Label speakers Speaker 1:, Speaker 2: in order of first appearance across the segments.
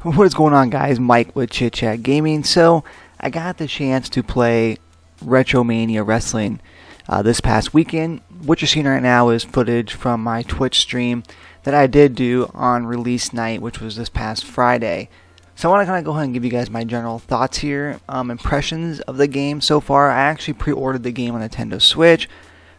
Speaker 1: What is going on, guys? Mike with Chit Chat Gaming. So I got the chance to play RetroMania Wrestling this past weekend. What you're seeing right now is footage from my Twitch stream that I did do on release night, which was this past Friday. So I want to kind of go ahead and give you guys my general thoughts here, impressions of the game so far. I actually pre-ordered the game on Nintendo Switch.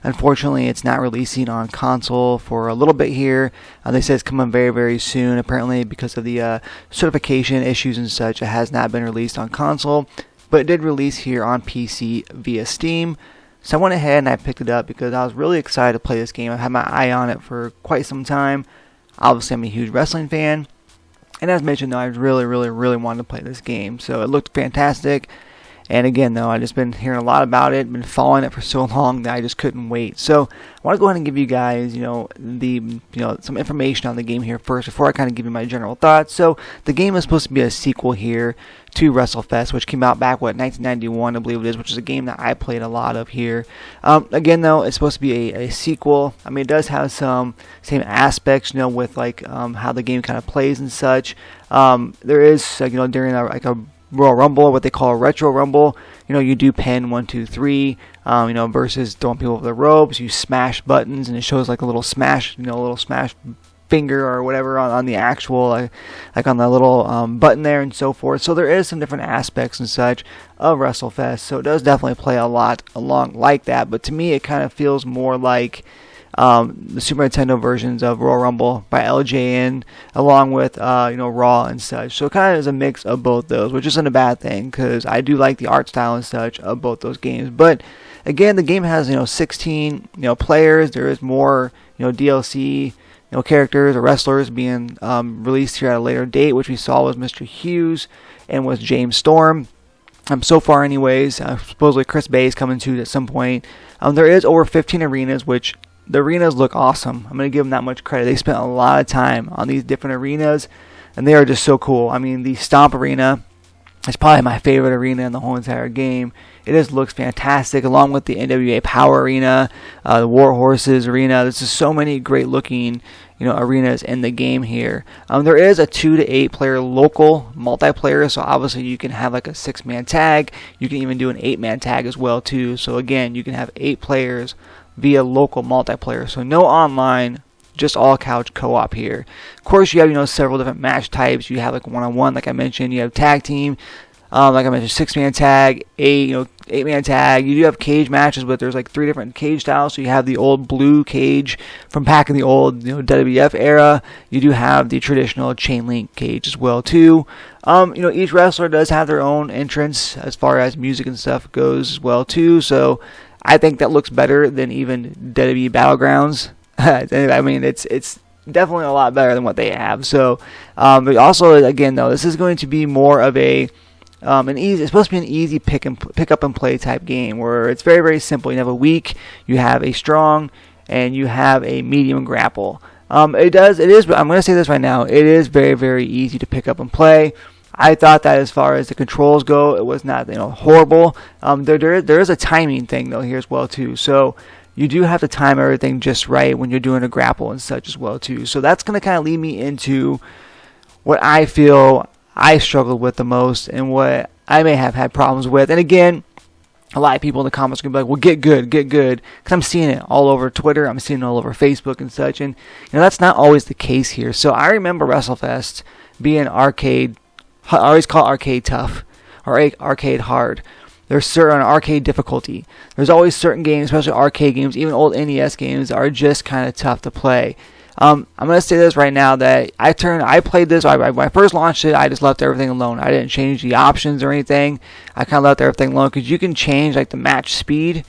Speaker 1: Unfortunately, it's not releasing on console for a little bit here. They say it's coming very, very soon. Apparently, because of the certification issues and such, it has not been released on console. But it did release here on PC via Steam. So I went ahead and I picked it up because I was really excited to play this game. I've had my eye on it for quite some time. Obviously, I'm a huge wrestling fan. And as mentioned, though, I really wanted to play this game. So it looked fantastic. And again, though, I've just been hearing a lot about it, been following it for so long that I just couldn't wait. So I want to go ahead and give you guys, some information on the game here first before I kind of give you my general thoughts. So the game is supposed to be a sequel here to WrestleFest, which came out back, 1991, I believe it is, which is a game that I played a lot of here. Again, though, it's supposed to be a sequel. I mean, it does have some same aspects, with how the game kind of plays and such. There is, during a Royal Rumble, what they call a Retro Rumble, you do pin 1, 2, 3, versus throwing people over the ropes. You smash buttons, and it shows like a little smash, finger or whatever on the actual, like on the little button there and so forth. So there is some different aspects and such of WrestleFest. So it does definitely play a lot along like that. But to me, it kind of feels more like the Super Nintendo versions of Royal Rumble by LJN, along with Raw and such. So it kind of is a mix of both those, which isn't a bad thing because I do like the art style and such of both those games. But again, the game has 16 players. There is more DLC characters or wrestlers being released here at a later date, which we saw was Mr. Hughes and was James Storm. So far, anyways, supposedly Chris Bay is coming to at some point. There is over 15 arenas, which the arenas look awesome. I'm going to give them that much credit. They spent a lot of time on these different arenas, and they are just so cool. I mean, the Stomp Arena is probably my favorite arena in the whole entire game. It just looks fantastic, along with the NWA Power Arena, the War Horses Arena. There's just so many great-looking arenas in the game here. There is a 2 to 8 player local multiplayer, so obviously you can have like a 6-man tag. You can even do an 8-man tag as well too. So again, you can have 8 players via local multiplayer. So no online, just all couch co-op here. Of course, you have several different match types. You have like one-on-one, like I mentioned. You have tag team, like I mentioned, 6-man tag, 8-man tag. You do have cage matches, but there's like 3 different cage styles. So you have the old blue cage from back in the old WWF era. You do have the traditional chain link cage as well too. Each wrestler does have their own entrance as far as music and stuff goes as well too. So I think that looks better than even WWE Battlegrounds. I mean, it's definitely a lot better than what they have. So, but also, again, though, this is going to be more of it's supposed to be an easy pick up and play type game where it's very, very simple. You have a weak, you have a strong, and you have a medium grapple. I'm going to say this right now, it is very, very easy to pick up and play. I thought that as far as the controls go, it was not horrible. There is a timing thing though here as well too. So you do have to time everything just right when you're doing a grapple and such as well too. So that's going to kind of lead me into what I feel I struggled with the most and what I may have had problems with. And again, a lot of people in the comments are going to be like, well, get good. Because I'm seeing it all over Twitter. I'm seeing it all over Facebook and such. And that's not always the case here. So I remember WrestleFest being arcade. I always call it arcade tough or arcade hard. There's certain arcade difficulty. There's always certain games, especially arcade games, even old NES games, are just kind of tough to play. I'm going to say this right now that I played this, when I first launched it, I just left everything alone. I didn't change the options or anything. I kind of left everything alone because you can change like the match speed,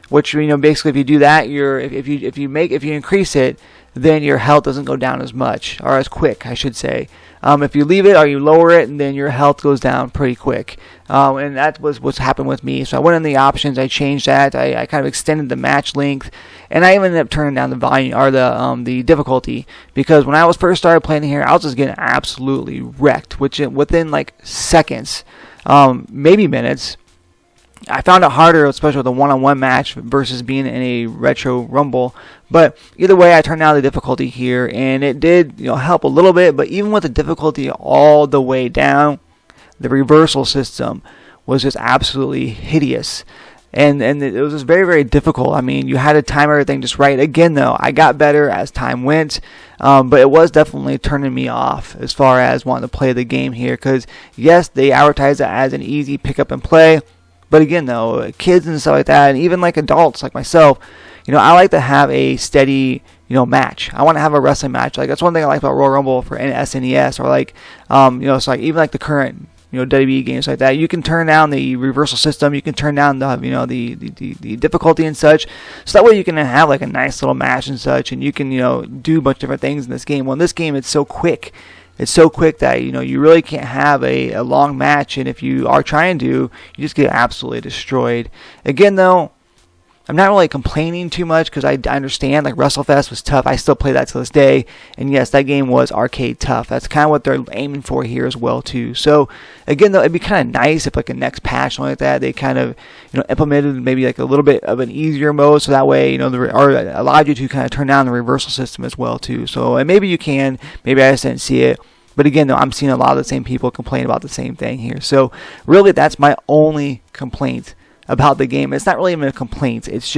Speaker 1: which basically if you do that, if you increase it, then your health doesn't go down as much or as quick, I should say. If you leave it or you lower it, then your health goes down pretty quick. And that was what's happened with me. So I went in the options, I changed that, I kind of extended the match length, and I even ended up turning down the volume or the difficulty because when I was first started playing here, I was just getting absolutely wrecked, which within like seconds, maybe minutes. I found it harder, especially with a one-on-one match versus being in a retro rumble. But either way, I turned down the difficulty here, and it did, help a little bit. But even with the difficulty all the way down, the reversal system was just absolutely hideous. And it was just very, very difficult. I mean, you had to time everything just right. Again, though, I got better as time went, but it was definitely turning me off as far as wanting to play the game here. Because, yes, they advertise it as an easy pick-up and play. But again, though, kids and stuff like that, and even like adults like myself, I like to have a steady, match. I want to have a wrestling match. Like, that's one thing I like about Royal Rumble for SNES, or like, it's like even like the current, WWE games like that. You can turn down the reversal system. You can turn down the, the difficulty and such. So that way you can have like a nice little match and such, and you can, do a bunch of different things in this game. Well, in this game, it's so quick. It's so quick that, you really can't have a long match, and if you are trying to, you just get absolutely destroyed. Again, though, I'm not really complaining too much because I understand, like, WrestleFest was tough. I still play that to this day, and yes, that game was arcade tough. That's kind of what they're aiming for here as well, too. So, again, though, it'd be kind of nice if, like, a next patch, something like that, they kind of, implemented maybe, like, a little bit of an easier mode, so that way, or allowed you to kind of turn down the reversal system as well, too. So, and maybe you can, maybe I just didn't see it. But again, though, I'm seeing a lot of the same people complain about the same thing here. So, really, that's my only complaint about the game. It's not really even a complaint. It's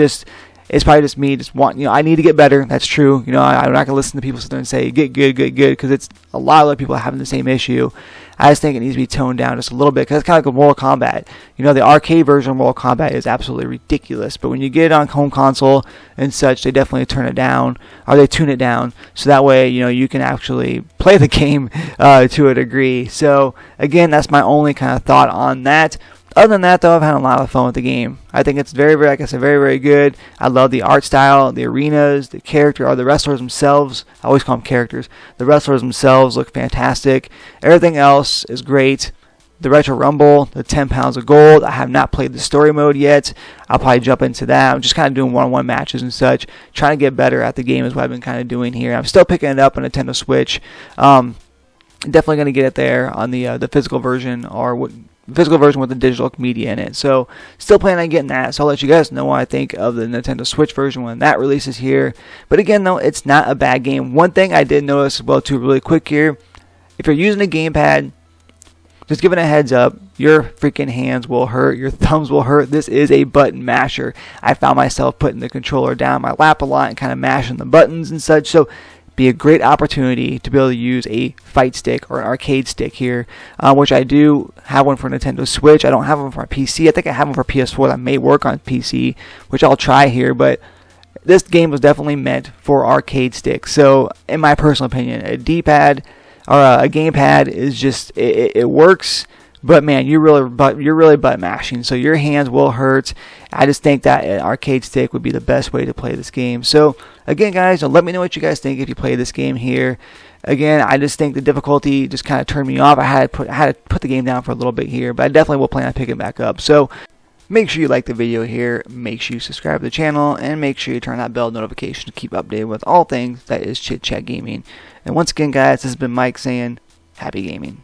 Speaker 1: probably just me just wanting, I need to get better. That's true. I'm not going to listen to people sit there and say, get good, because it's a lot of other people having the same issue. I just think it needs to be toned down just a little bit, because it's kind of like a Mortal Kombat. The arcade version of Mortal Kombat is absolutely ridiculous, but when you get it on home console and such, they definitely turn it down, or they tune it down, so that way, you can actually play the game to a degree. So, again, that's my only kind of thought on that. Other than that, though, I've had a lot of fun with the game. I think it's very, very, like I said, very, very good. I love the art style, the arenas, the character, or the wrestlers themselves. I always call them characters. The wrestlers themselves look fantastic. Everything else is great. The Retro Rumble, the 10 pounds of gold. I have not played the story mode yet. I'll probably jump into that. I'm just kind of doing one-on-one matches and such. Trying to get better at the game is what I've been kind of doing here. I'm still picking it up on Nintendo Switch. Definitely going to get it there on the physical version, or physical version with the digital media in it. So, still planning on getting that. So, I'll let you guys know what I think of the Nintendo Switch version when that releases here. But again, though, it's not a bad game. One thing I did notice as well, too, really quick here, if you're using a gamepad, just giving a heads up, your freaking hands will hurt, your thumbs will hurt. This is a button masher. I found myself putting the controller down my lap a lot and kind of mashing the buttons and such. So, be a great opportunity to be able to use a fight stick or an arcade stick here, which I do have one for Nintendo Switch. I don't have one for my PC. I think I have one for PS4 that may work on PC, which I'll try here, but this game was definitely meant for arcade sticks. So, in my personal opinion, a D-pad or a gamepad is just, it works, but man, you're really butt mashing, so your hands will hurt. I just think that an arcade stick would be the best way to play this game. So again, guys, let me know what you guys think if you play this game here. Again, I just think the difficulty just kind of turned me off. I had to put the game down for a little bit here, but I definitely will plan on picking it back up. So make sure you like the video here, make sure you subscribe to the channel, and make sure you turn that bell notification to keep updated with all things that is Chit Chat Gaming. And once again, guys, this has been Mike saying, happy gaming.